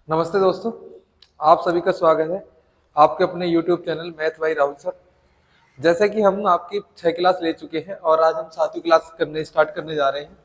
नमस्ते दोस्तों, आप सभी का स्वागत है आपके अपने YouTube channel math by Rahul sir. जैसे कि हम आपकी 6 क्लास ले चुके हैं और आज हम 7वीं क्लास स्टार्ट करने जा रहे हैं।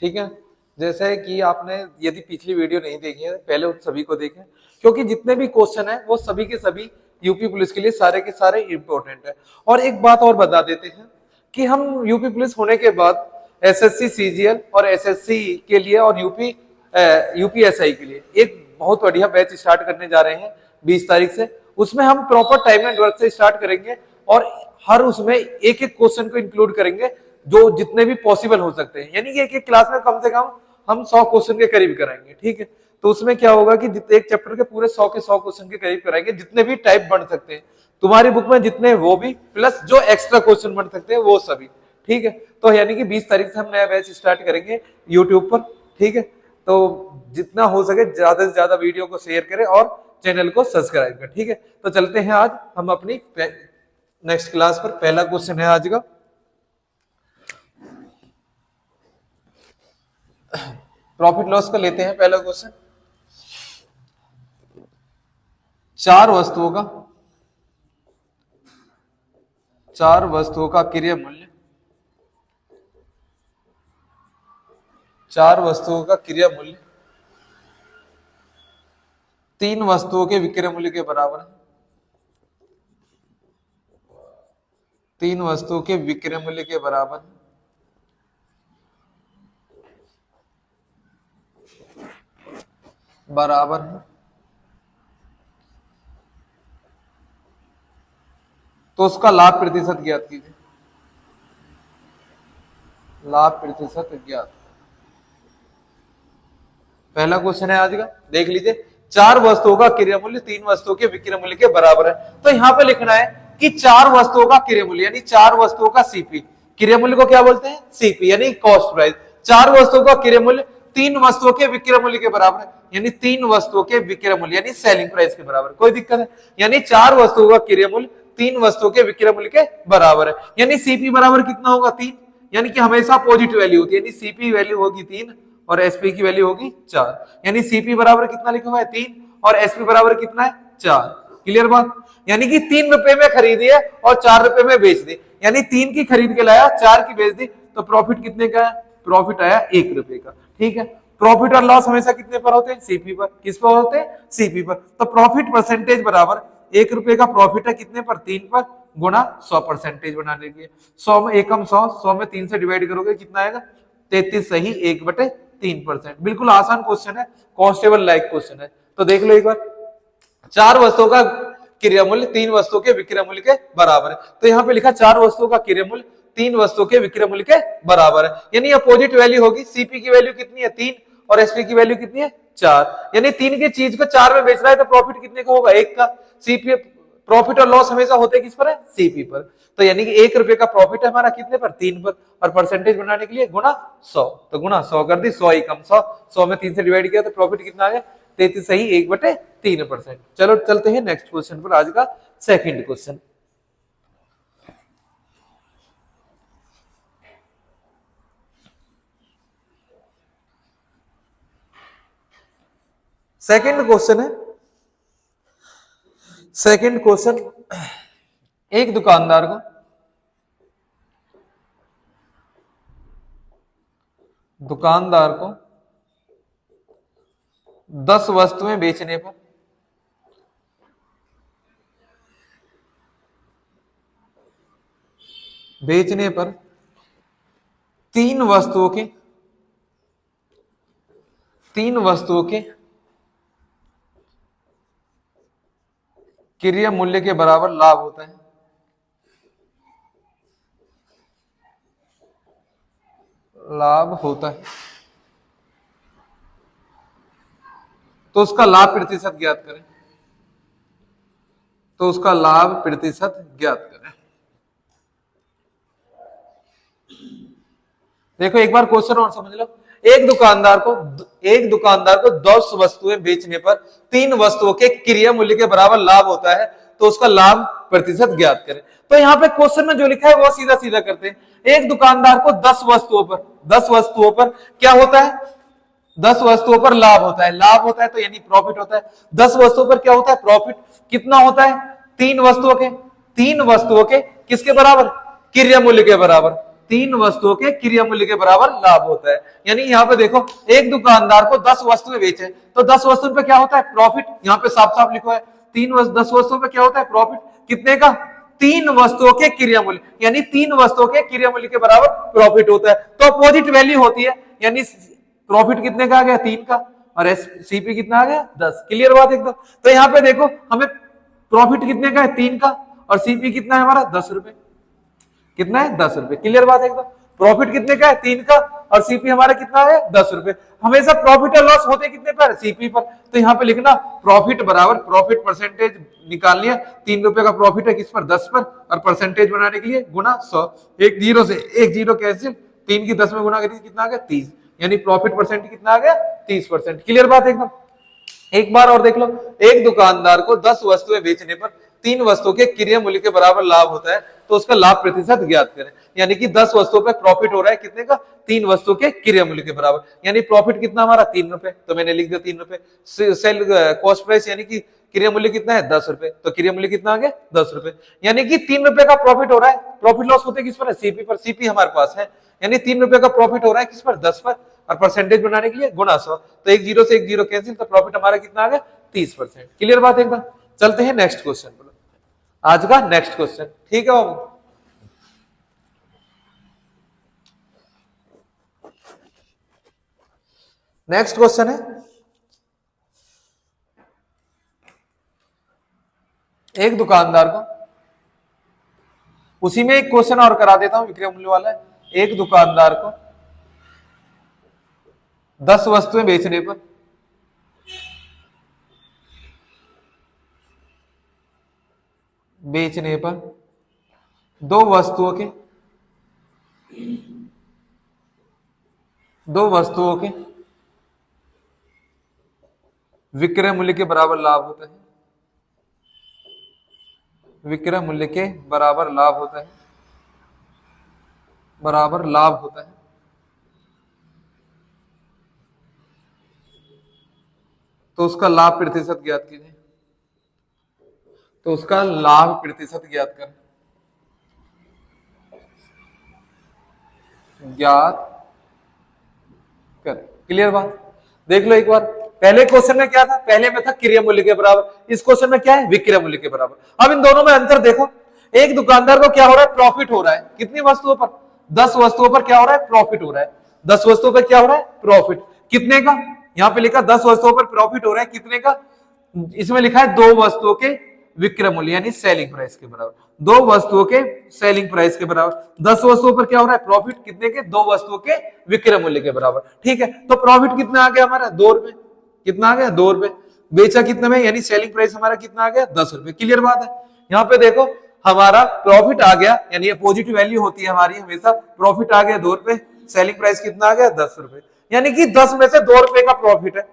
ठीक है, जैसे कि आपने यदि पिछली वीडियो नहीं देखी है पहले उन सभी को देखें, क्योंकि जितने भी क्वेश्चन है वो सभी के सभी यूपी पुलिस के लिए सारे के सारे इंपॉर्टेंट है। और एक बात और बता देते हैं कि हम यूपी पुलिस होने के बाद एसएससी सीजीएल और एसएससी के लिए और यूपीएसआई के लिए एक बहुत बढ़िया बैच स्टार्ट करने जा रहे हैं 20 तारीख से। उसमें हम प्रॉपर टाइम एंड वर्क से स्टार्ट करेंगे और हर उसमें एक एक क्वेश्चन को इंक्लूड करेंगे जो जितने भी पॉसिबल हो सकते हैं, यानी कि एक एक क्लास में कम से कम हम 100 क्वेश्चन के करीब कराएंगे। ठीक है, तो उसमें क्या होगा कि एक चैप्टर के पूरे 100 के 100 क्वेश्चन के करीब कराएंगे, जितने भी टाइप बन सकते हैं तुम्हारी बुक में जितने वो भी, प्लस जो एक्स्ट्रा क्वेश्चन बन सकते हैं वो सभी। ठीक है, तो यानी कि 20 तारीख से हम नया बैच स्टार्ट करेंगे यूट्यूब पर। ठीक है, तो जितना हो सके ज्यादा से ज्यादा वीडियो को शेयर करें और चैनल को सब्सक्राइब करें। ठीक है, तो चलते हैं आज हम अपनी नेक्स्ट क्लास पर। पहला क्वेश्चन है आज का, प्रॉफिट लॉस का लेते हैं। पहला क्वेश्चन, चार वस्तुओं का क्रय मूल्य, चार वस्तुओं का क्रय मूल्य तीन वस्तुओं के विक्रय मूल्य के बराबर है। तीन वस्तुओं के विक्रय मूल्य के बराबर है। तो उसका लाभ प्रतिशत ज्ञात कीजिए। लाभ प्रतिशत ज्ञात। पहला क्वेश्चन है आज का, देख लीजिए। चार वस्तुओं का क्रय मूल्य तीन वस्तुओं के विक्रय मूल्य के बराबर है। तो यहां पे लिखना है कि चार वस्तुओं का क्रय मूल्य यानी चार वस्तुओं का सीपी, क्रय मूल्य को क्या बोलते हैं? सीपी, यानी कॉस्ट प्राइस। चार वस्तुओं का क्रय मूल्य तीन वस्तुओं के विक्रय मूल्य के बराबर है, यानी तीन वस्तुओं के विक्रय मूल्य यानी सेलिंग प्राइस के बराबर। कोई दिक्कत है? यानी चार वस्तुओं का क्रय मूल्य तीन वस्तुओं के विक्रय मूल्य के बराबर है, यानी सीपी बराबर कितना होगा? 3। यानी कि हमेशा पॉजिटिव वैल्यू होती है, यानी सीपी वैल्यू होगी 3 और एसपी की वैल्यू होगी 4। यानी सीपी बराबर कितना लिखा हुआ है? 3 और एसपी बराबर कितना है? 4। क्लियर बात? यानी कि 3 रुपए में खरीदी है और 4 रुपए में बेच दी, यानी 3 की खरीद के लाया 4 की बेच दी, तो प्रॉफिट कितने का है? प्रॉफिट आया 1 रुपए का। ठीक है, प्रॉफिट और लॉस हमेशा कितने पर होते हैं? सीपी पर। किस पर होते हैं? सीपी पर। तो प्रॉफिट परसेंटेज बराबर 1 रुपए का प्रॉफिट है कितने पर? 3 पर, गुणा 100% बना लीजिए। 100 में एकम 100 में 3 से डिवाइड करोगे कितना आएगा? 33 सही 1/3%। बिल्कुल आसान क्वेश्चन है, कांस्टेबल लाइक क्वेश्चन है। तो देख लो एक बार, चार वस्तुओं का क्रय मूल्य तीन वस्तुओं के विक्रय मूल्य के बराबर है। तो यहाँ पे लिखा चार वस्तुओं का क्रय मूल्य तीन वस्तुओं के विक्रय मूल्य के बराबर है, यानी अपोजिट वैल्यू होगी। सीपी की वैल्यू कितनी है? 3 और एसपी की वैल्यू कितनी है? 4। यानी 3 की चीज को 4 में बेच रहा है तो प्रॉफिट कितने का होगा? 1 का। सीपी प्रॉफिट और लॉस हमेशा होते किस पर है? सीपी पर। तो यानी कि 1 रुपए का प्रॉफिट है हमारा कितने पर? 3 पर, और परसेंटेज बनाने के लिए गुणा 100, तो गुणा 100 कर दी। 100 एकम 100, 100 में 3 से डिवाइड किया तो प्रॉफिट कितना आ गया? 33 सही 1/3%। चलो चलते हैं नेक्स्ट क्वेश्चन पर, आज का सेकंड क्वेश्चन। सेकंड क्वेश्चन है, सेकंड क्वेश्चन, एक दुकानदार को 10 वस्तुएं बेचने पर तीन वस्तुओं के क्रय मूल्य के बराबर लाभ होता है। तो उसका लाभ प्रतिशत ज्ञात करें। देखो एक बार क्वेश्चन और समझ लो। एक दुकानदार को 10 वस्तुएं बेचने पर तीन वस्तुओं के क्रय मूल्य के बराबर लाभ होता है, तो उसका लाभ प्रतिशत ज्ञात करें। तो यहाँ पे क्वेश्चन में जो लिखा है वो सीधा सीधा करते हैं। एक दुकानदार को 10 वस्तुओं पर क्या होता है? 10 वस्तुओं पर लाभ होता है, लाभ होता है तो यानी प्रॉफिट होता है। 10 वस्तुओं पर क्या होता है? प्रॉफिट। कितना होता है? 3 वस्तुओं के, 3 वस्तुओं के किसके बराबर? क्रिया मूल्य के बराबर। 3 वस्तुओं के क्रिया मूल्य के बराबर लाभ होता है। यानी यहाँ पे देखो, एक दुकानदार को 10 वस्तुएं बेचे तो 10 वस्तुओं पे क्या होता है? प्रॉफिट। यहाँ पे साफ साफ लिखो है 10 वस्तुओं पे क्या होता है? प्रॉफिट। कितने का? 3 वस्तुओं के क्रिया मूल्य, यानी 3 वस्तुओं के क्रिया मूल्य के बराबर प्रॉफिट होता है। तो अपोजिट वैल्यू होती है, यानी प्रॉफिट कितने का आ गया? 3 का, और सीपी कितना आ गया? 10। क्लियर बात एकदम। तो यहाँ पे देखो, हमें प्रॉफिट कितने का है? 3 का, और सीपी कितना है हमारा? 10 रुपए। कितना है? 10 रुपए। क्लियर बात एकदम। प्रॉफिट कितने का है? 3 का, और सीपी हमारा कितना है? 10 रुपए। हमेशा प्रॉफिट और लॉस होते कितने पर? सीपी पर। तो यहाँ पे लिखना प्रॉफिट बराबर, प्रॉफिट परसेंटेज निकाल लिया, 3 रुपए का प्रॉफिट है किस पर? 10 पर, और परसेंटेज बनाने के लिए गुना 100। एक जीरो से एक जीरो कैंसिल, 3 की 10 में गुना करिए, कितना आ गया? 30। यानी प्रॉफिट परसेंट कितना आ गया? 30%। क्लियर बात एकदम। एक बार और देख लो, एक दुकानदार को 10 वस्तुएं बेचने पर 3 वस्तुओं के क्रिया मूल्य के बराबर लाभ होता है, तो उसका लाभ प्रतिशत ज्ञात करें। यानी कि 10 वस्तुओं पर प्रॉफिट हो रहा है कितने का? 3 वस्तुओं के क्रिया मूल्य के बराबर। यानी प्रॉफिट कितना हमारा? 3 रुपए, तो मैंने लिख दिया 3 रुपए। सेल कॉस्ट प्राइस यानी कि क्रिया मूल्य कितना है? 10 रुपए, तो क्रिया मूल्य कितना आ गया? 10 रुपए। यानी कि 3 रुपए का प्रॉफिट हो रहा है। प्रॉफिट लॉस होते किस पर है? सीपी पर। सीपी हमारे पास है, यानी 3 रुपए का प्रॉफिट हो रहा है किस पर? 10 पर, और परसेंटेज बनाने के लिए गुना 100। तो एक जीरो से एक जीरो कैंसिल, तो प्रॉफिट हमारा कितना आ गया? 30%। क्लियर बात एकदम। चलते हैं नेक्स्ट क्वेश्चन पर, आज का नेक्स्ट क्वेश्चन। ठीक है बाबू, नेक्स्ट क्वेश्चन है, एक दुकानदार को, उसी में एक क्वेश्चन और करा देता हूं, विक्रय मूल्य वाला है। एक दुकानदार को 10 वस्तुएं बेचने पर दो वस्तुओं के विक्रय मूल्य के बराबर लाभ होता है। विक्रय मूल्य के बराबर लाभ होता है, बराबर लाभ होता है। तो उसका लाभ प्रतिशत ज्ञात कीजिए। तो उसका लाभ प्रतिशत ज्ञात कर, ज्ञात कर। क्लियर बात। देख लो एक बार, पहले क्वेश्चन में क्या था? पहले में था क्रिया मूल्य के बराबर, इस क्वेश्चन में क्या है? विक्रय मूल्य के बराबर। अब इन दोनों में अंतर देखो, एक दुकानदार को क्या हो रहा है? प्रॉफिट हो रहा है। कितनी वस्तुओं पर? 10 वस्तुओं पर क्या हो रहा है? प्रॉफिट हो रहा है। 10 वस्तुओं पर क्या हो रहा है? प्रॉफिट। कितने का? यहाँ पे लिखा 10 वस्तुओं पर प्रॉफिट हो रहा है, कितने का? इसमें लिखा है 2 वस्तुओं के विक्रय मूल्य यानी सेलिंग प्राइस के बराबर। 2 वस्तुओं के सेलिंग प्राइस के बराबर। 10 वस्तुओं पर क्या हो रहा है? प्रॉफिट। कितने के? 2 वस्तुओं के विक्रय मूल्य के बराबर। ठीक है, तो प्रॉफिट कितना आ गया हमारा? 2 रुपए। कितना आ गया? 2 रुपए। बेचा कितने में? यानी सेलिंग प्राइस हमारा कितना आ गया? 10 रुपए। क्लियर बात है। यहाँ पे देखो, हमारा प्रॉफिट आ गया, यानी ये पॉजिटिव वैल्यू होती है हमारी हमेशा। प्रॉफिट आ गया 2 रुपए, सेलिंग प्राइस कितना आ गया? 10 रुपए। यानी कि 10 में से 2 रुपए का प्रॉफिट है।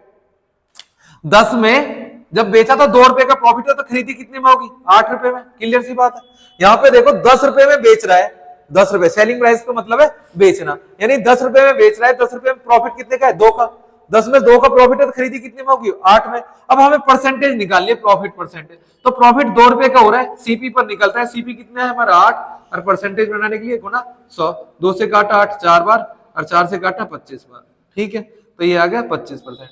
10 में जब बेचा था 2 रुपए का प्रॉफिट है, तो खरीदी कितने में होगी? 8 रुपए में। क्लियर सी बात है। यहाँ पे देखो 10 रुपए में बेच रहा है, 10 रुपए सेलिंग प्राइस का मतलब है बेचना, यानी 10 रुपए में बेच रहा है। 10 रुपए में प्रॉफिट कितने का है? 2 का। 10 में 2 का प्रॉफिट है, तो खरीदी कितने में होगी? 8 में। अब हमें परसेंटेज निकालनी है, प्रॉफिट परसेंटेज। तो प्रॉफिट 2 रुपए का हो रहा है, सीपी पर निकलता है। सीपी कितना है हमारा? 8, और परसेंटेज बनाने के लिए गुना 100। 2 से काटा 8 4 बार, और 4 से काटा 25 बार। ठीक है, तो ये आ गया 25%।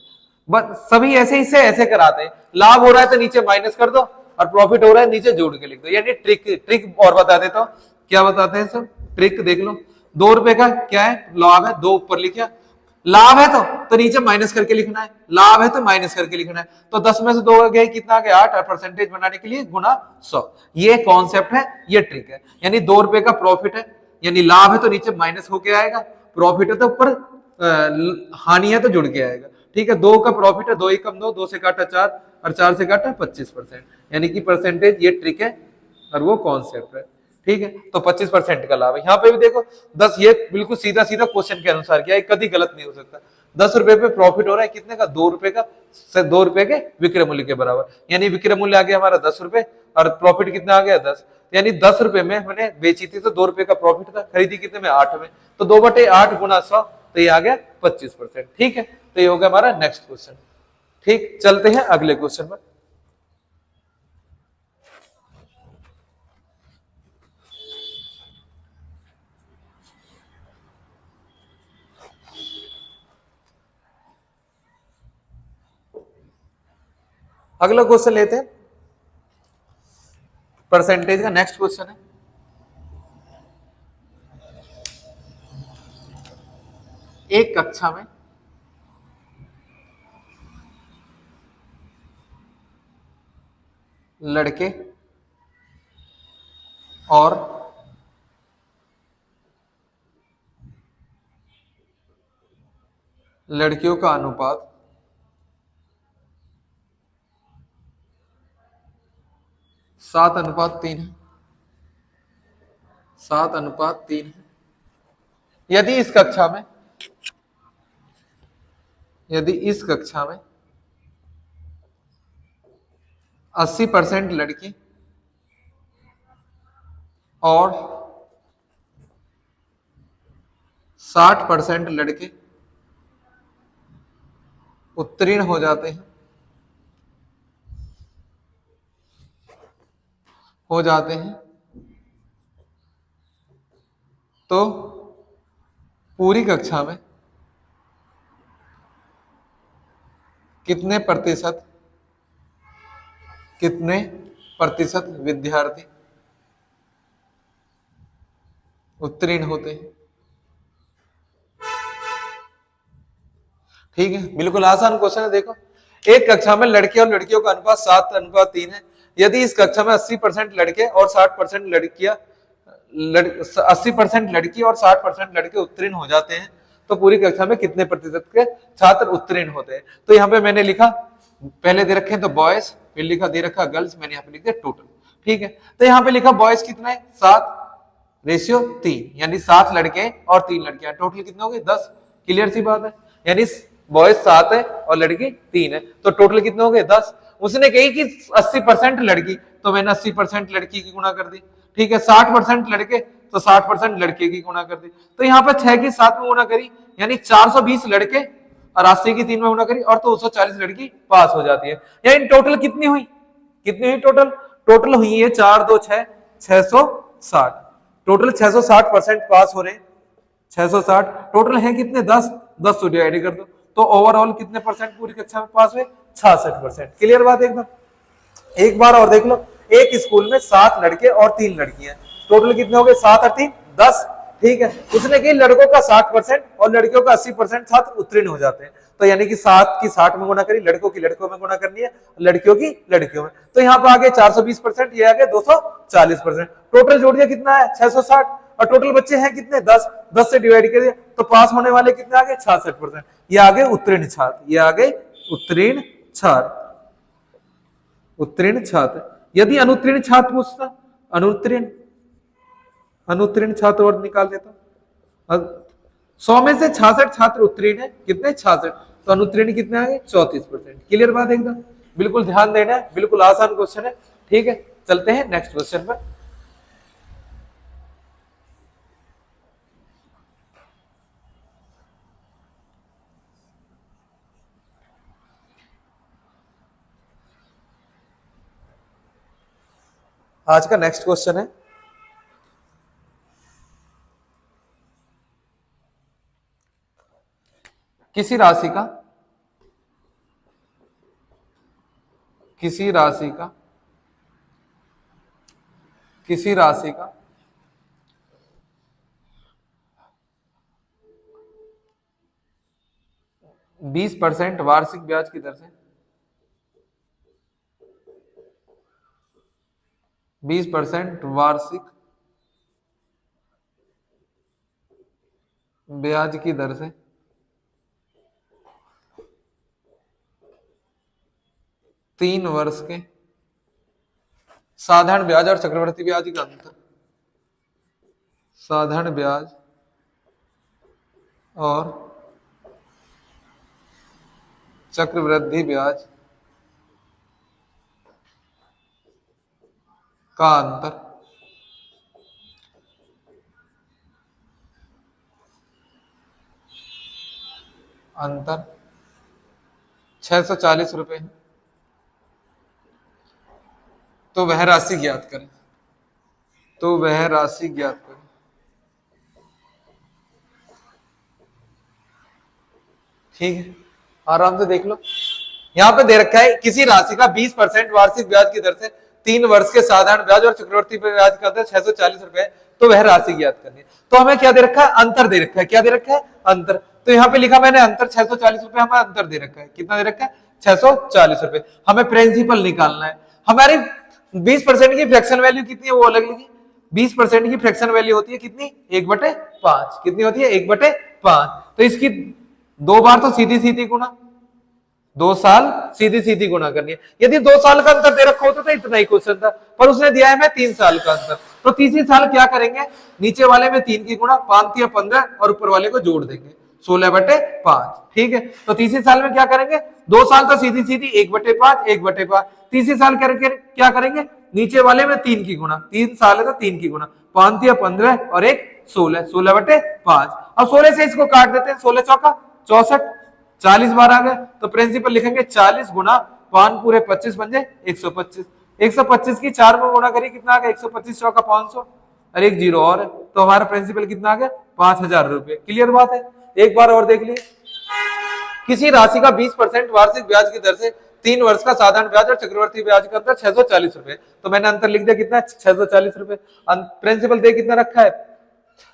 बस सभी ऐसे ही से ऐसे कराते हैं। लाभ हो रहा है तो नीचे माइनस कर दो, और प्रॉफिट हो रहा है नीचे जोड़ के लिख दो। यानी ट्रिक और बता देता हूं, क्या बताते हैं सब? ट्रिक देख लो। 2 रुपए का क्या है? लाभ है, 2 ऊपर लिखा। लाभ है तो नीचे माइनस करके लिखना है, लाभ है तो माइनस करके लिखना है। तो 10 में से 2 गए, कितना गया? 8, और परसेंटेज बनाने के लिए गुना 100। ये कॉन्सेप्ट है, ये ट्रिक है। यानी 2 रुपए का प्रॉफिट है, यानी लाभ है तो नीचे माइनस होके आएगा, प्रॉफिट है तो ऊपर हानि है तो जुड़ के आएगा। ठीक है, 2 का प्रॉफिट है, 2 ही कम 2, 2 से काटा 4, और 4 से काटा 25%। यानी कि परसेंटेज, ये ट्रिक है और वो कॉन्सेप्ट है। ठीक है, तो 25% का लाभ है। यहाँ पे भी देखो 10, ये बिल्कुल सीधा सीधा क्वेश्चन के अनुसार किया है, कभी गलत नहीं हो सकता। 10 रुपए पे प्रॉफिट हो रहा है, कितने का? 2 रुपए का, 2 रुपए के विक्रय मूल्य के बराबर। यानी विक्रय मूल्य आ गया हमारा 10 रुपए, और प्रॉफिट कितना आ गया? 10। यानी 10 रुपए में मैंने बेची थी, तो 2 रुपए का प्रॉफिट था। खरीदी कितने में? 8 में। तो 2/8 गुना 100, तो ये आ गया 25%। ठीक है, तो ये हो गया हमारा नेक्स्ट क्वेश्चन। ठीक, चलते हैं अगले क्वेश्चन पर। अगला क्वेश्चन लेते हैं, परसेंटेज का नेक्स्ट क्वेश्चन है। एक कक्षा में लड़के और लड़कियों का अनुपात 7:3 है। 7:3 है। यदि इस कक्षा में 80% लड़की और 60% लड़के उत्तीर्ण हो जाते हैं तो पूरी कक्षा में कितने प्रतिशत विद्यार्थी उत्तीर्ण होते हैं। ठीक है, बिल्कुल आसान क्वेश्चन है। देखो, एक कक्षा में लड़के और लड़कियों का अनुपात 7:3 है। यदि इस कक्षा में 80% लड़के और 60% लड़कियां 80% लड़की और 60% लड़के उत्तीर्ण हो जाते हैं तो पूरी कक्षा में कितने प्रतिशत के छात्र उत्तीर्ण होते हैं। तो यहाँ पे मैंने लिखा, पहले दे रखे हैं तो बॉयज, फिर लिखा दे रखा गर्ल्स, मैंने यहाँ पे लिख दिया टोटल। ठीक है, तो यहाँ पे लिखा बॉयज कितना है 7:3, यानी 7 लड़के और 3 लड़कियां, टोटल कितने हो गए 10। क्लियर सी बात है, यानी बॉयज 7 है और लड़की 3 है, तो टोटल कितने हो गए 10। उसने कही कि 80% लड़की, तो मैंने 80% लड़की की गुणा कर दी। ठीक है, 60% लड़के तो 60% लड़के की गुणा कर दी। तो यहाँ पे 6 की 7 में गुणा करी, यानी 420 लड़के और 80 की 3 में गुणा करी और 240 लड़की पास हो जाती है। यानी टोटल कितनी हुई टोटल? टोटल हुई है 4 2 6 660। टोटल 660% पास हो रहे हैं। 660 टोटल है कितने 10 10 से डिवाइड कर दो, तो ओवरऑल कितने परसेंट पूरी कक्षा में पास हुए 66%। क्लियर बात एकदम। एक बार और देख लो, एक स्कूल में 7 लड़के और 3 लड़कियां, टोटल कितने हो गए 7 और 3 10। ठीक है, उसने कही लड़कों का 60% और लड़कियों का 80% छात्र उत्तीर्ण हो जाते हैं, तो यानी कि 7 की 60 में गुणा करी, लड़कों की लड़कों में गुणा करनी है, लड़कियों की लड़कियों में। तो यहाँ पे आगे 420%, ये आगे 240%। टोटल जोड़ दिया कितना है 660, और टोटल बच्चे हैं कितने 10 10 से डिवाइड कर दिया, तो पास होने वाले कितने आ गए 66%। ये आगे उत्तीर्ण छात्र, ये आगे उत्तीर्ण छात्र। यदि अनुत्तीर्ण छात्र पूछता, अनुत्तीर्ण छात्र और निकाल देता। 100 में से 66 छात्र उत्तीर्ण है, कितने 66, तो अनुत्तीर्ण कितने आ गए 34%। क्लियर बात एकदम, बिल्कुल ध्यान देना है, बिल्कुल आसान क्वेश्चन है। ठीक है, चलते हैं नेक्स्ट क्वेश्चन पर। आज का नेक्स्ट क्वेश्चन है, किसी राशि का किसी राशि का किसी राशि का 20% वार्षिक ब्याज की दर से 20% वार्षिक ब्याज की दर से 3 वर्ष के साधारण ब्याज और चक्रवृद्धि ब्याज का अंतर, साधारण ब्याज और चक्रवृद्धि ब्याज का अंतर अंतर 640 रुपए है, तो वह राशि ज्ञात करें। तो वह राशि ज्ञात करें। ठीक है, आराम से देख लो। यहां पे दे रखा है किसी राशि का 20% वार्षिक ब्याज की दर से 3 वर्ष के साधारण ब्याज और चक्रवर्ती ब्याज का दर 640 रुपए, तो वह राशि ज्ञात करनी है। तो हमें क्या दे रखा है? अंतर दे रखा है। क्या दे रखा है? अंतर। तो यहाँ पे लिखा मैंने अंतर 640 रुपए, हमें अंतर दे रखा है। कितना दे रखा है? 640 रुपए। हमें प्रिंसिपल निकालना है। हमारी 20% की फ्रैक्शन वैल्यू कितनी है वो अलग लिखी। 20% की फ्रैक्शन वैल्यू होती है कितनी? 1/5। कितनी होती है? 1/5। तो इसकी 2 बार तो सीधी सीधी गुणा, 2 साल सीधी सीधी गुणा करनी है। यदि 2 साल का अंतर दे रखा होता तो इतना ही क्वेश्चन था, पर उसने दिया है मैं 3 साल का अंतर। तो तीसरी साल क्या करेंगे? नीचे वाले में 3 की गुणा, 5 या 15 और ऊपर वाले को जोड़ देंगे 16/5। ठीक है, तो तीसरी साल में क्या करेंगे? 2 साल तो सीधी सीधी 1/5 1/5। तीसरी साल करके क्या करेंगे? नीचे वाले में 3 की गुणा, 3 साल है तो 3 की गुणा, 5 या 15 और 1 16, 16/5। अब 16 से इसको काट देते हैं, 16 चौका 64, 40 बार आ गए। तो प्रिंसिपल लिखेंगे 40 गुना 5 पूरे 25 बन जाए 125। 125 की 4 में गुणा करिए, कितना आ गया? 125 चौका 500 और 1 जीरो और है, तो हमारा प्रिंसिपल कितना आ गया? 5000 रुपए। क्लियर बात है? एक बार और देख लिए। किसी राशि का 20% वार्षिक ब्याज की दर से 3 वर्ष का साधारण ब्याज और चक्रवर्ती ब्याज का अंतर 640 रुपए। तो मैंने अंतर लिख दिया, कितना? 640 रुपए। प्रिंसिपल दे कितना रखा है?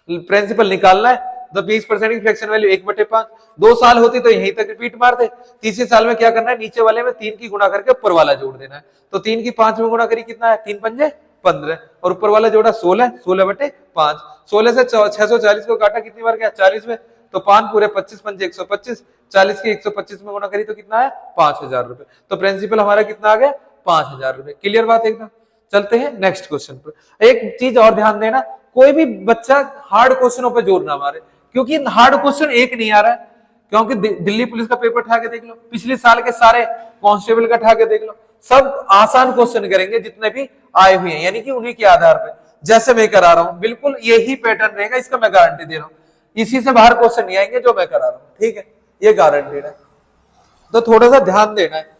प्रिंसिपल निकालना है। तो 20% की फ्रैक्शन वैल्यू 1/5। 2 साल होती तो यहीं तक रिपीट मार दे। तीसरे साल में क्या करना है? नीचे वाले में 3 की गुणा करके ऊपर वाला जोड़ देना है। तो 3 की 5 में गुणा करी, कितना है? 3 पंजे 15 और ऊपर वाला जोड़ा 16, 16/5। 16 से 640 को काटा, कितनी बार गया? 40 में। तो 5 पूरे 25 पंजे 125, 40 की 125 में गुणा करी तो कितना है? 5000 रुपए। तो प्रिंसिपल हमारा कितना आ गया? 5000 रुपए। क्लियर बात एकदम? चलते हैं नेक्स्ट क्वेश्चन पर। एक चीज और ध्यान देना, कोई भी बच्चा हार्ड क्वेश्चनों पर जोर ना मारे, क्योंकि हार्ड क्वेश्चन एक नहीं आ रहा है। क्योंकि दिल्ली पुलिस का पेपर उठा के देख लो, पिछले साल के सारे कांस्टेबल का उठा के देख लो, सब आसान क्वेश्चन करेंगे जितने भी आए हुए हैं, यानी कि उन्हीं के आधार पर जैसे मैं करा रहा हूं बिल्कुल यही पैटर्न रहेगा, इसका मैं गारंटी दे रहा हूं। इसी से बाहर क्वेश्चन नहीं आएंगे जो मैं करा रहा हूं। ठीक है, ये गारंटी है। तो थोड़ा सा ध्यान देना है।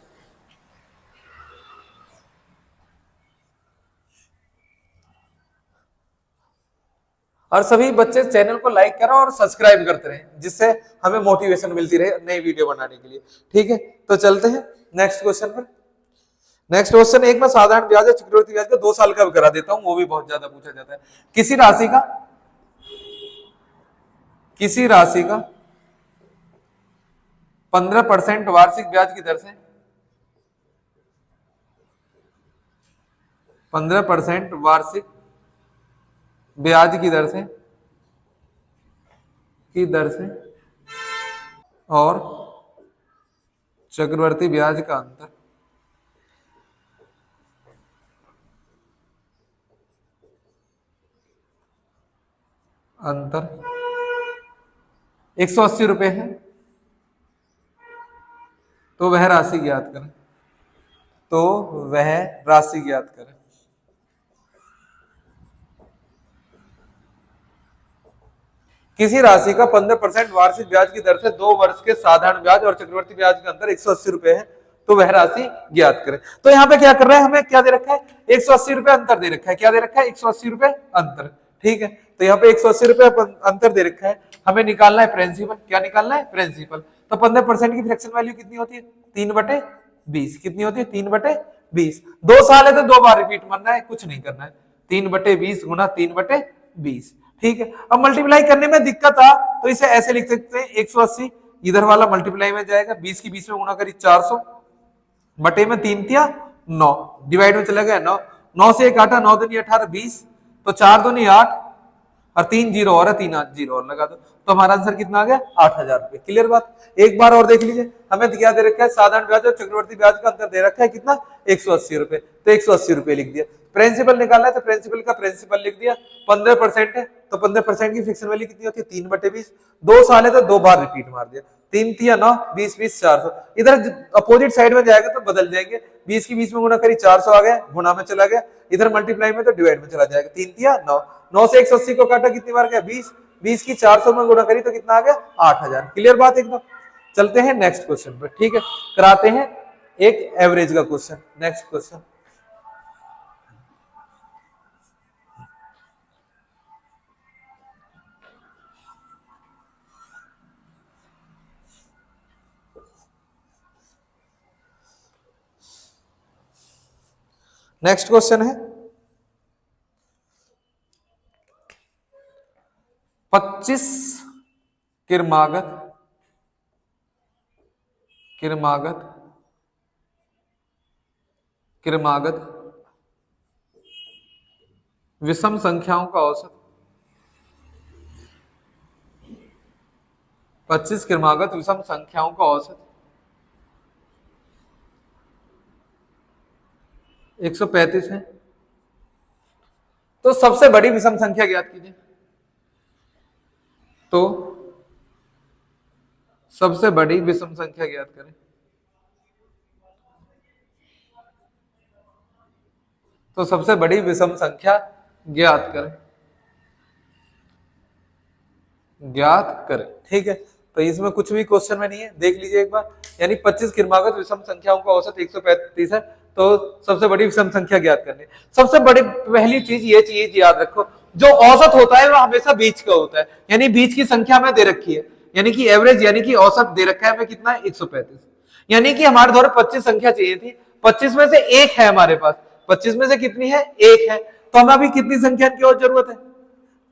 और सभी बच्चे चैनल को लाइक करें और सब्सक्राइब करते रहें, जिससे हमें मोटिवेशन मिलती रहे नई वीडियो बनाने के लिए। ठीक है, तो चलते हैं नेक्स्ट क्वेश्चन पर। नेक्स्ट क्वेश्चन, एक मैं साधारण ब्याज और चक्रवृद्धि ब्याज का 2 साल का करा देता हूं, वो भी बहुत ज्यादा पूछा जाता है। किसी राशि का 15% वार्षिक ब्याज की दर से 15% वार्षिक ब्याज की दर से और चक्रवर्ती ब्याज का अंतर 180 रुपए है, तो वह राशि ज्ञात करें। किसी राशि का 15% वार्षिक ब्याज की दर से 2 वर्ष के साधारण ब्याज और चक्रवर्ती ब्याज का अंतर 180 रुपए है, तो वह राशि ज्ञात करें। तो यहाँ पे क्या कर रहा है? हमें क्या दे रखा है? 180 रुपए अंतर दे रखा है। क्या दे रखा है? 180 रुपए अंतर। ठीक है, तो यहाँ पे 180 रुपए अंतर दे रखा है, हमें निकालना है प्रिंसिपल। क्या निकालना है? प्रिंसिपल। तो 15% की फ्रैक्शन वैल्यू कितनी होती है? 3/20। कितनी होती है? 3/20। 2 साल है तो 2 बार रिपीट मारना है, कुछ नहीं करना है। 3/20 गुना 3/20। ठीक है, अब मल्टीप्लाई करने में दिक्कत आ तो इसे ऐसे लिख सकते हैं, 180 इधर वाला मल्टीप्लाई में जाएगा, 20 की 20 में गुणा करी 400 बटे में 3 तिया 9, डिवाइड में चला गया 9, 9 से 1 8, 9 दूनी 18 20, तो 4 दूनी 8 और 3 जीरो और है, 3 8 जीरो और लगा दो, तो हमारा आंसर कितना आ गया? 8000 रुपए। क्लियर बात? एक बार और देख लीजिए, हमें क्या दे रखा है? साधारण ब्याज और चक्रवर्ती ब्याज का अंतर दे रखा है कितना? 180 रुपए। तो 180 रुपए लिख दिया। प्रिंसिपल निकालना है तो प्रिंसिपल का प्रिंसिपल लिख दिया। 15% है तो 15% की फ्रैक्शन वैल्यू कितनी होती है? 3/20। 2 साल है तो 2 बार रिपीट मार दिया, 3 तिया 9, 20 20 400। इधर अपोजिट साइड में जाएगा तो बदल जाएंगे, 20 की 20 में गुणा करी 400 आ गया, गुणा में चला गया, इधर मल्टीप्लाई में तो डिवाइड में चला जाएगा, 3 तिया 9, 9 से 180 को काटा, कितनी बार गया? 20, 20 की 400 में गुणा करी तो कितना आ गया? 8000। क्लियर बात एकदम? चलते हैं नेक्स्ट क्वेश्चन पर, ठीक है, कराते हैं एक एवरेज का question. Next question, next question है 25 किरमागत किरमागत किरमागत विषम संख्याओं का औसत, 25 किरमागत विषम संख्याओं का औसत 135 है। तो सबसे बड़ी विषम संख्या ज्ञात कीजिए। तो सबसे बड़ी विषम संख्या ज्ञात करें। तो सबसे बड़ी विषम संख्या ज्ञात करें, ज्ञात करें, ठीक है। तो इसमें कुछ भी क्वेश्चन में नहीं है, देख लीजिए एक बार। यानी 25 किरमागत विषम संख्याओं का औसत 135 है। तो सबसे बड़ी विषम संख्या ज्ञात करनी। सबसे बड़ी पहली चीज ये चीज याद रखो, जो औसत होता है वो हमेशा बीच का होता है, यानी बीच की संख्या हमें दे रखी है, यानी कि एवरेज यानी कि औसत दे रखा है हमें कितना है 135। यानी कि हमारे द्वारा 25 संख्या चाहिए थी, 25 में से एक है हमारे पास, 25 में से कितनी है, एक है। तो हमें अभी कितनी संख्या की और जरूरत है,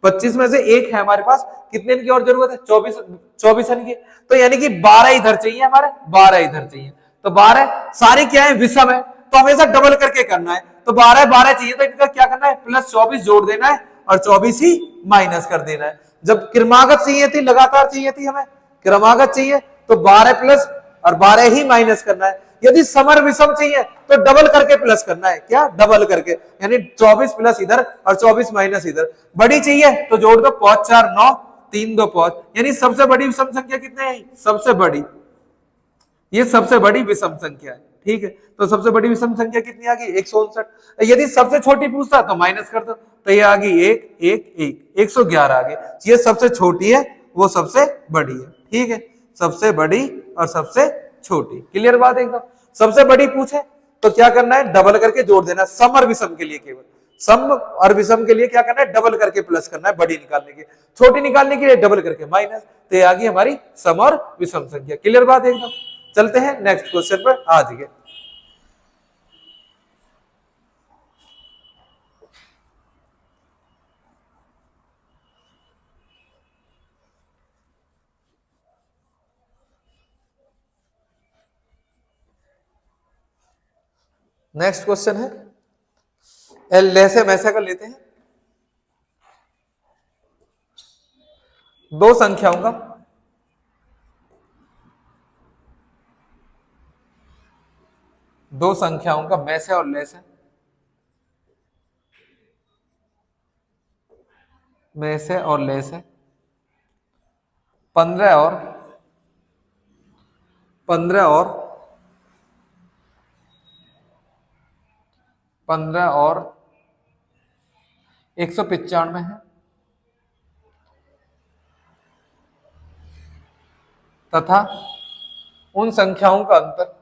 25 में से एक है हमारे पास, कितने की और जरूरत है, 24 की। तो यानी कि 12 इधर चाहिए हमारे, 12 इधर चाहिए। तो 12 सारे क्या है, विषम है, तो हमेशा डबल करके करना है। तो 12 चाहिए तो इनका क्या करना है, प्लस 24 जोड़ देना है और 24 ही माइनस कर देना है। जब क्रमागत चाहिए थी, लगातार चाहिए थी हमें, क्रमागत चाहिए तो 12 प्लस और 12 ही माइनस करना है। यदि समर विषम चाहिए तो डबल करके प्लस करना है, क्या, डबल करके, यानी 24 प्लस इधर और 24 माइनस इधर। बड़ी चाहिए तो जोड़ दो, 5 4 9, 3 2 5, यानी सबसे बड़ी विषम संख्या कितने है, सबसे बड़ी, ये सबसे बड़ी विषम संख्या है, ठीक है। तो सबसे बड़ी विषम संख्या कितनी आ गई, 159। यदि सबसे छोटी पूछता तो माइनस कर दो, तो ये आ गई 1 1 1, 111 आ गए। ये सबसे छोटी है, वो सबसे बड़ी है, ठीक है, सबसे बड़ी और सबसे छोटी। क्लियर बात एकदम। सबसे बड़ी पूछे तो क्या करना है, डबल करके जोड़ देना। सम और विषम के लिए, केवल सम और विषम के लिए क्या करना है, डबल करके प्लस करना है, बड़ी निकालने के, छोटी निकालने के लिए डबल करके माइनस। तो ये आ गई हमारी सम और विषम संख्या। क्लियर बात एकदम। चलते हैं नेक्स्ट क्वेश्चन पर आज के। नेक्स्ट क्वेश्चन है लैसे मैसे का लेते हैं, दो संख्याओं का मैसे और लैसे, मैसे और लैसे 15 और 195 है, तथा उन संख्याओं का अंतर,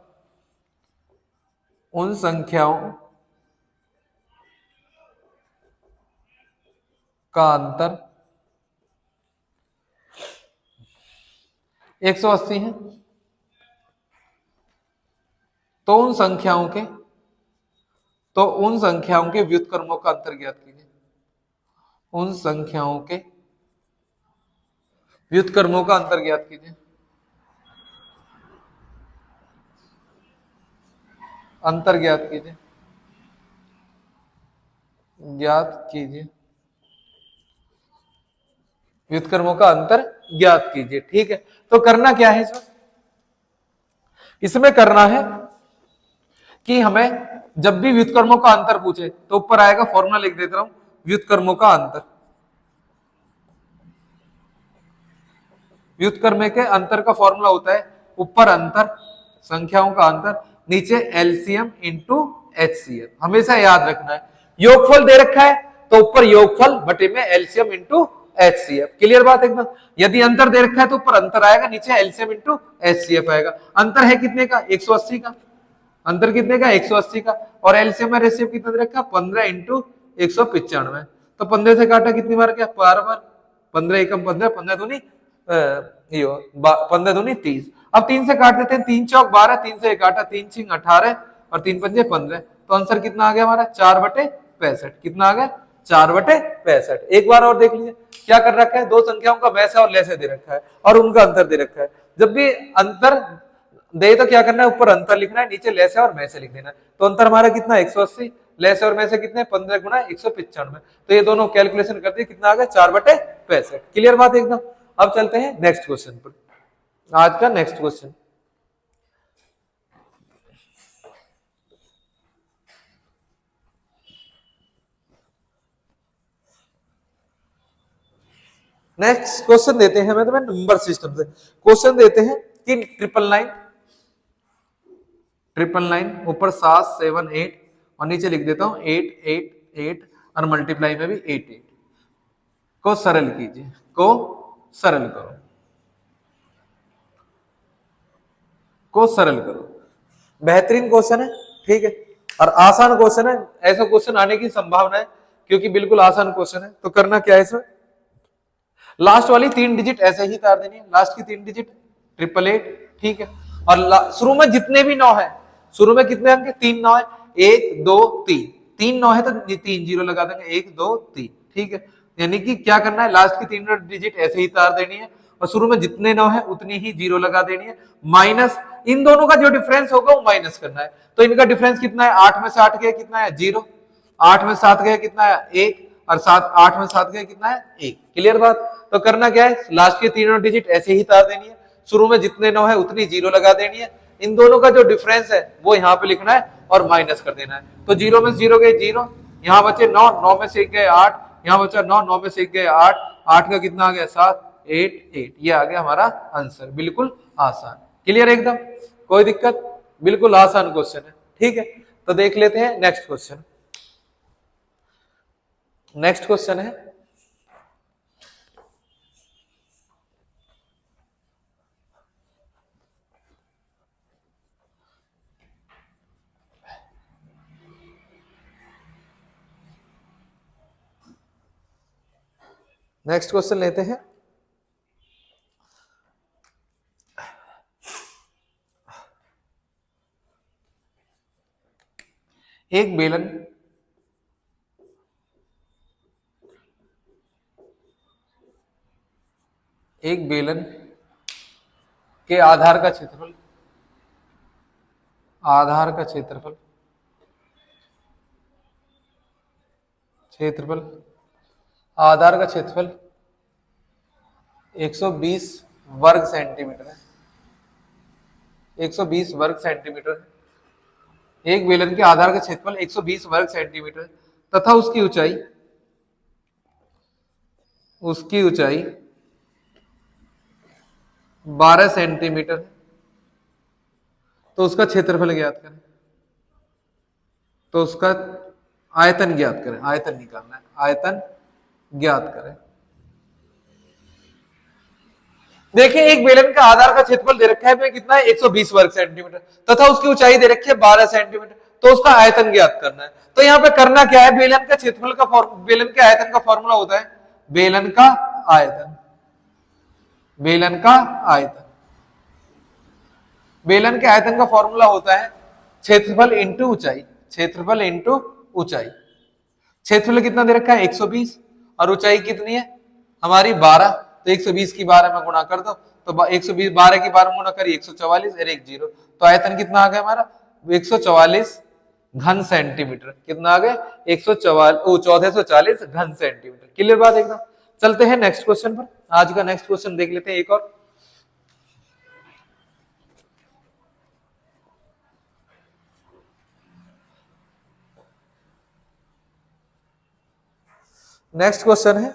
उन संख्याओं का अंतर 180 है। तो उन संख्याओं के व्युत्क्रमों का अंतर ज्ञात कीजिए। उन संख्याओं के व्युत्क्रमों का अंतर ज्ञात कीजिए। अंतर ज्ञात कीजिए, ज्ञात कीजिए, व्युत्क्रमों का अंतर ज्ञात कीजिए, ठीक है। तो करना क्या है इसमें, इसमें करना है कि हमें जब भी व्युत्क्रमों का अंतर पूछे तो ऊपर आएगा, फॉर्मूला लिख देता हूं, व्युत्क्रमों का अंतर, व्युत्क्रम के अंतर का फॉर्मूला होता है ऊपर अंतर, संख्याओं का अंतर, नीचे एलसीएम इंटू एचसीएफ। हमेशा याद रखना है, योगफल दे रखा है तो ऊपर योगफल बटे में एलसीएम इंटू HCF। क्लियर बात एकदम। यदि अंतर दे रखा है तो ऊपर अंतर आएगा, नीचे एलसीएम इंटू HCF आएगा। अंतर है कितने का? 180 का। अंतर कितने का? 180 का। और एलसीएम में रेशियो कितना दे रखा? 15 इंटू 195। तो 15 से काटा कितनी बार क्या? 12 बार। 15 एकम 15, 15 दूनी 15 दूनी 30। अब 3 से काट देते हैं, 3 चौक 12, 3 से काटा 3 छिंग 18 और 3 पंजे 15। तो आंसर कितना आ गया हमारा? 4/65। कितना आ गया? 4/65। एक बार और देख लीजिए क्या कर रखा है, दो संख्याओं का वैसा और लैसा दे रखा है और उनका अंतर दे रखा है। जब भी अंतर दे तो क्या करना है, ऊपर अंतर लिखना है, नीचे लैसे और मैं से लिख देना है। तो अंतर हमारा कितना? 180। लैसे और मैं से कितने? 15 गुना 195। तो ये दोनों कैलकुलेशन कर दिए, कितना आ गया? 4/65। क्लियर बात एकदम। अब चलते हैं नेक्स्ट क्वेश्चन पर। आज का नेक्स्ट क्वेश्चन, नेक्स्ट क्वेश्चन देते हैं मैं तुम्हें नंबर सिस्टम से। क्वेश्चन देते हैं कि 999 ऊपर 7 7 8 और नीचे लिख देता हूं 8 8 8 और मल्टीप्लाई में भी 8 8 को सरल कीजिए, को सरल करो, को सरल करो। बेहतरीन क्वेश्चन है, ठीक है, और आसान क्वेश्चन है। ऐसा क्वेश्चन आने की संभावना है क्योंकि बिल्कुल आसान क्वेश्चन है। तो करना क्या है इसमें, लास्ट वाली 3 डिजिट ऐसे ही उतार देनी है, लास्ट की 3 डिजिट 888, ठीक है। और शुरू में जितने भी 9 है, शुरू में कितने अंक? 3 9 है, 1 2 3, 3 9 है तो 3 जीरो लगा देंगे, 1 2 3, ठीक है। यानी कि क्या करना है, लास्ट की 3 डिजिट ऐसे ही उतार देनी है और शुरू में जितने 9 है उतनी ही जीरो लगा देनी है। माइनस इन दोनों का जो डिफरेंस होगा वो माइनस करना है। तो इनका डिफरेंस कितना है? 8 में से 8 गया कितना है? 0। 8 में 7 गया कितना है? 1। और 8 में 7 गया कितना है? 1। क्लियर बात। तो करना क्या है, लास्ट के तीनों डिजिट ऐसे ही उतार देनी है, शुरू में जितने 9 है उतनी जीरो लगा देनी है। इन दोनों का जो डिफरेंस है वो यहाँ पे लिखना है और माइनस कर देना है। तो 0 में 0 गए 0, यहाँ बचे 9, 9 में से 1 गए 8, यहाँ बचा 9, 9 में से 1 गए 8, 8 का कितना आ गया? 7 8 8। ये आ गया हमारा आंसर, बिल्कुल आसान। क्लियर एकदम, कोई दिक्कत, बिल्कुल आसान क्वेश्चन है, ठीक है। तो देख लेते हैं नेक्स्ट क्वेश्चन। नेक्स्ट क्वेश्चन है नेक्स्ट क्वेश्चन लेते हैं। एक बेलन के आधार का क्षेत्रफल, आधार का क्षेत्रफल आधार का क्षेत्रफल 120 वर्ग सेंटीमीटर है, 120 वर्ग सेंटीमीटर है। एक बेलन के आधार का क्षेत्रफल 120 वर्ग सेंटीमीटर है तथा उसकी ऊंचाई 12 सेंटीमीटर है। तो उसका क्षेत्रफल ज्ञात करें। तो उसका आयतन ज्ञात करें, आयतन निकालना है, आयतन ज्ञात करें। देखिए एक बेलन का आधार का क्षेत्रफल दे रखा है कितना है? 120 वर्ग सेंटीमीटर तथा उसकी ऊंचाई दे रखी है 12 सेंटीमीटर। तो उसका आयतन ज्ञात करना है। तो यहाँ पे करना क्या है, बेलन का क्षेत्रफल का बेलन के आयतन का फॉर्मूला होता है बेलन का आयतन, बेलन का आयतन, बेलन के आयतन का फॉर्मूला होता है क्षेत्रफल इंटू ऊंचाई, क्षेत्रफल इंटू ऊंचाई। क्षेत्रफल कितना दे रखा है? 120 और ऊंचाई कितनी है हमारी? 12। तो 120 की 12 में गुणा कर दो तो 120 12 की 12 में गुणा करिए 144 और 1 0। तो आयतन कितना आ गया हमारा? 144 घन सेंटीमीटर। कितना आ गया? 1440 घन सेंटीमीटर। क्लियर बात एकदम। चलते हैं नेक्स्ट क्वेश्चन पर। आज का नेक्स्ट क्वेश्चन देख लेते हैं एक और। नेक्स्ट क्वेश्चन है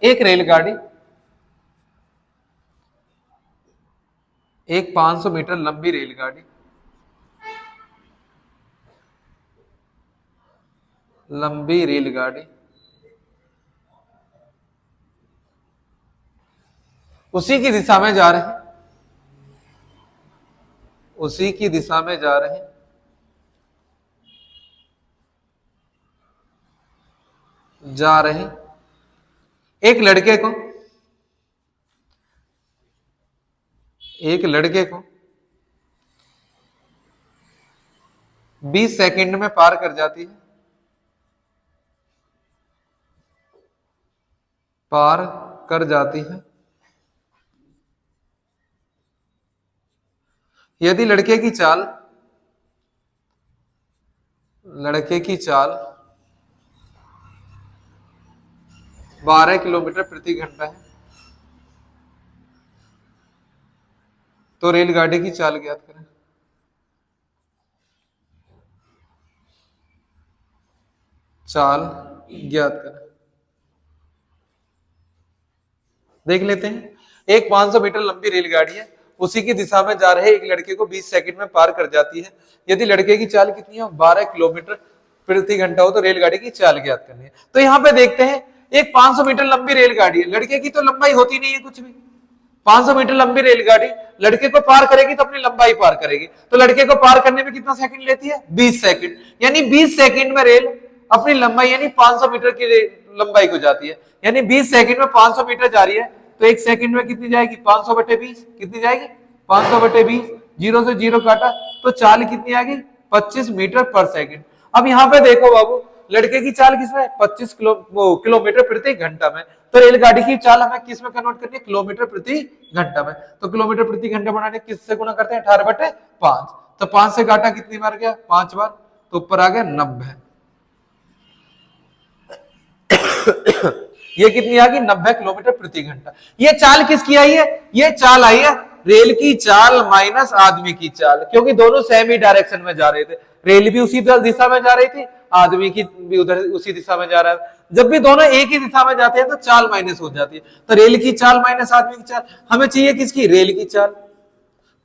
एक रेलगाड़ी, एक 500 मीटर लंबी रेलगाड़ी लंबी रेलगाड़ी उसी की दिशा में जा रहे हैं, उसी की दिशा में जा रहे हैं, जा रहे हैं। एक लड़के को, एक लड़के को 20 सेकंड में पार कर जाती है, पार कर जाती है। यदि लड़के की चाल, लड़के की चाल 12 किलोमीटर प्रति घंटा है, तो रेलगाड़ी की चाल ज्ञात करें। चाल ज्ञात करें। देख लेते हैं। एक 500 मीटर लंबी रेलगाड़ी है, उसी की दिशा में जा रहे एक लड़के को 20 सेकंड में पार कर जाती है। यदि लड़के की चाल कितनी है, 12 किलोमीटर प्रति घंटा हो, तो रेलगाड़ी की चाल ज्ञात करनी है। तो यहाँ पे देखते हैं, एक 500 मीटर लंबी रेलगाड़ी है, लड़के की तो लंबाई होती नहीं है कुछ भी। 500 मीटर लंबी रेलगाड़ी लड़के को पार करेगी तो अपनी लंबाई पार करेगी, तो लड़के को पार करने में कितना सेकंड लेती है, 20 सेकंड। यानी 20 सेकंड में रेल अपनी लंबाई यानी 500 मीटर की लंबाई को जाती है। यानी 20 सेकंड में 500 मीटर जा रही है, तो एक सेकंड में कितनी जाएगी, 500/20 कितनी जाएगी, 500/20। जीरो से जीरो काटा तो चाल कितनी आ गई, 25 मीटर पर सेकंड। अब यहाँ पे देखो बाबू, लड़के की चाल किसमें, 25 किलोमीटर प्रति घंटा में, तो रेलगाड़ी की चाल हमें किस में कन्वर्ट करनी है, किलोमीटर प्रति घंटा में। तो किलोमीटर प्रति घंटा बनाने किससे गुणा करते हैं, 18/5। तो 5 से काटा कितनी बार गया, 5 बार, तो ऊपर आ गया 90। ये कितनी आ गई, 90 किलोमीटर प्रति घंटा। ये चाल किसकी आई है, ये चाल आई है रेल की चाल माइनस आदमी की चाल, क्योंकि दोनों सेम ही डायरेक्शन में जा रहे थे। रेल भी उसी दिशा में जा रही थी, आदमी की भी उधर उसी दिशा में जा रहा है। जब भी दोनों एक ही दिशा में जाते हैं तो चाल माइनस हो जाती है। तो रेल की चाल माइनस आदमी की चाल, हमें चाहिए किसकी, रेल की चाल।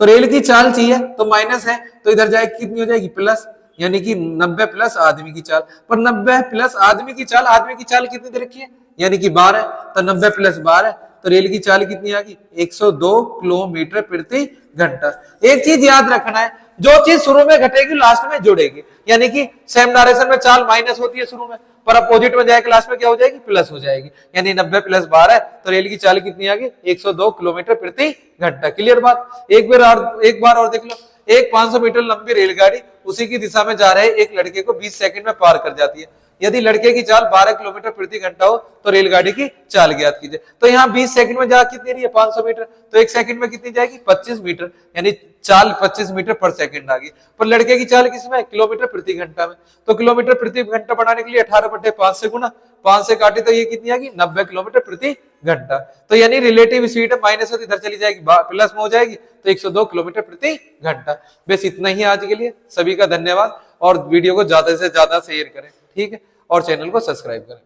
तो रेल की चाल चाहिए तो माइनस है, तो इधर जाएगी कितनी हो जाएगी, प्लस, यानी कि 90 प्लस आदमी की चाल। पर 90 प्लस आदमी की चाल, आदमी की चाल कितनी दे रखी है, यानी कि 12, तो 90 प्लस 12, तो रेल की चाल कितनी आ गई, 102 किलोमीटर प्रति घंटा। एक चीज याद रखना है, जो चीज शुरू में घटेगी लास्ट में जुड़ेगी। यानी कि सेम डायरेक्शन में चाल माइनस होती है शुरू में, पर अपोजिट में जाएगी लास्ट में क्या हो जाएगी, प्लस हो जाएगी। यानी 90 प्लस 12, तो रेल की चाल कितनी आ गई, 102 किलोमीटर प्रति घंटा। क्लियर बात। एक बार और देख लो। एक 500 मीटर लंबी रेलगाड़ी उसी की दिशा में जा रहे एक लड़के को 20 सेकंड में पार कर जाती है। यदि लड़के की चाल 12 किलोमीटर प्रति घंटा हो, तो रेलगाड़ी की चाल ज्ञात कीजिए। तो यहाँ 20 सेकंड में जा कितनी रही है, 500 मीटर, तो एक सेकंड में कितनी जाएगी, 25 मीटर, यानी चाल 25 मीटर पर सेकंड आ गई। पर लड़के की चाल किसमें, किलोमीटर प्रति घंटा में। तो किलोमीटर प्रति घंटा बढ़ाने के लिए 18/5 से गुना, 5 से काटे तो ये कितनी आ गई, 90 किलोमीटर प्रति घंटा। तो यानी रिलेटिव स्पीड माइनस होती इधर चली जाएगी, प्लस में हो जाएगी, तो 102 किलोमीटर प्रति घंटा। बस इतना ही आज के लिए। सभी का धन्यवाद, और वीडियो को ज्यादा से ज्यादा शेयर करें, ठीक है, और चैनल को सब्सक्राइब करें।